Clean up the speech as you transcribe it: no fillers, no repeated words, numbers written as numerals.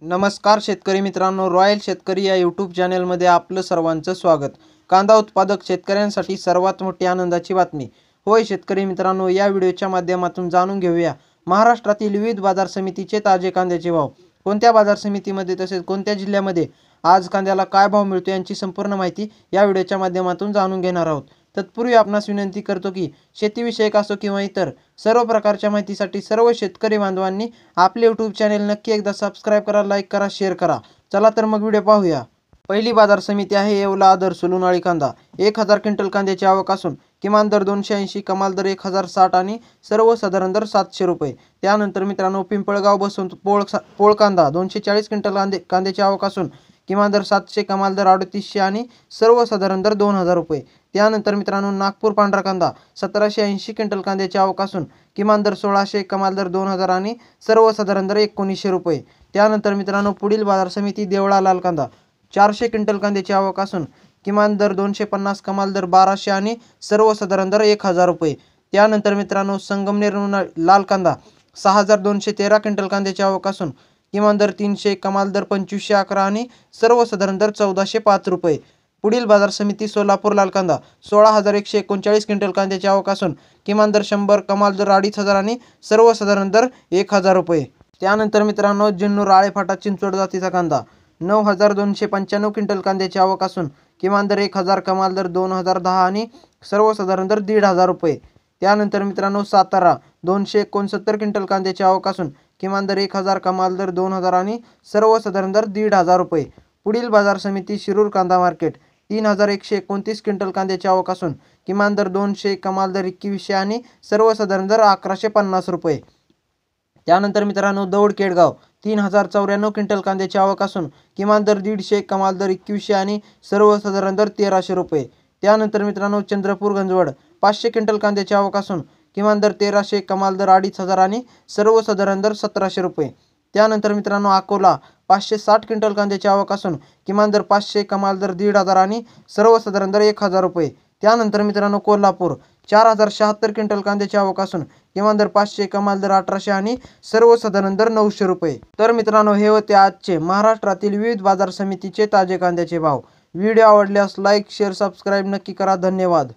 नमस्कार शेतकरी मित्रांनो, रॉयल शेतकरी या यूट्यूब चॅनलमध्ये आपलं सर्वांचं स्वागत। कांदा उत्पादक शेतकऱ्यांसाठी सर्वात मोठी आनंदाची बातमी। होय शेतकरी मित्रांनो, या व्हिडिओच्या माध्यमातून जाणून घेऊया महाराष्ट्रातील विविध बाजार समितीचे ताजे कांद्याचे भाव। कोणत्या बाजार समितीमध्ये तसेच कोणत्या जिल्ह्यामध्ये आज कांद्याला काय भाव मिळतो यांची संपूर्ण माहिती या व्हिडिओच्या माध्यमातून जाणून घेणार आहोत। तत्पूर्वी आपणास विनंती करतो की शेतीविषयक असो किंवा इतर सर्व प्रकारच्या माहितीसाठी सर्व शेतकरी बांधवांनी आपले यूट्यूब चॅनल नक्की एकदा सबस्क्राइब करा, लाईक करा, शेअर करा। चला तर मग व्हिडिओ पाहूया। पहिली बाजार समिती आहे येवला आदर सोलुनाळी कांदा। 1000 क्विंटल कांद्याची आवक असून किमान दर 280, कमाल दर 1060 आणि सर्वसाधारण दर 700 रुपये। त्यानंतर मित्रांनो पिंपळगाव बसवंत पोळ कांदा 240 क्विंटल कांद्याची आवक असून किमान दर 700, कमाल दर 3800 आणि सर्वसाधारण दर 2000 रुपये। त्यानंतर मित्रांनो नागपूर पांढरा कांदा 1780 क्विंटल कांद्याची आवक असून किमान दर 1600, कमाल दर 2000 आणि सर्वसाधारण दर 1900 रुपये। त्यानंतर मित्रांनो पुढील बाजार समिती देवळा लाल कांदा 400 क्विंटल कांद्याची आवक असून किमान दर 250, कमाल दर 1200 आणि सर्वसाधारण दर 1000 रुपये। त्यानंतर मित्रांनो संगमनेर लाल कांदा 6213 क्विंटल कांद्याची आवक असून किमान दर 300, कमाल दर 2511 आणि सर्वसाधारण दर 1405 रुपये। पुढील बाजार समिती सोलापूर लाल कांदा 16139 क्विंटल कांद्याची आवक असून किमान दर 100, कमाल दर 2500 आणि सर्वसाधारण दर 1000 रुपये। त्यानंतर मित्रांनो जुन्नूर आळेफाटा चिंचवड जातीचा कांदा 9295 क्विंटल कांद्याची आवक असून किमान दर 1000, कमाल दर 2010 आणि सर्वसाधारण दर 1500 रुपये। त्यानंतर मित्रांनो सातारा 269 क्विंटल कांद्याची आवक असून किमान दर 1000, कमाल दर 2000 आणि सर्वसाधारण दर 1500 रुपये। पुढील बाजार समिती शिरूर कांदा मार्केट 3129 क्विंटल कांद्याची आवक असून किमान दर 200, कमाल दर 2100 आणि सर्वसाधारण दर 1150 रुपये। त्यानंतर मित्रांनो दौंड केडगाव 3094 क्विंटल कांद्याची आवक असून किमान दर 150, कमाल दर 2100 आणि सर्वसाधारण दर 1300 रुपये। त्यानंतर मित्रांनो चंद्रपूर गंजवड 500 क्विंटल कांद्याची आवक असून किमान दर 1300, कमाल दर 2500 आणि सर्वसाधारण दर 1700 रुपये। त्यानंतर मित्रांनो अकोला 560 क्विंटल कांद्याची आवक असून किमान दर 500, कमाल दर 1500 आणि सर्वसाधारण दर 1000 रुपये। त्यानंतर मित्रांनो कोल्हापूर 4076 क्विंटल कांद्याची आवक असून किमान दर 500, कमाल दर 1800 आणि सर्वसाधारण दर 900 रुपये। तर मित्रांनो हे होते आजचे महाराष्ट्रातील विविध बाजार समितीचे ताजे कांद्याचे भाव। व्हिडिओ आवडल्यास लाईक, शेअर, सबस्क्राइब नक्की करा। धन्यवाद।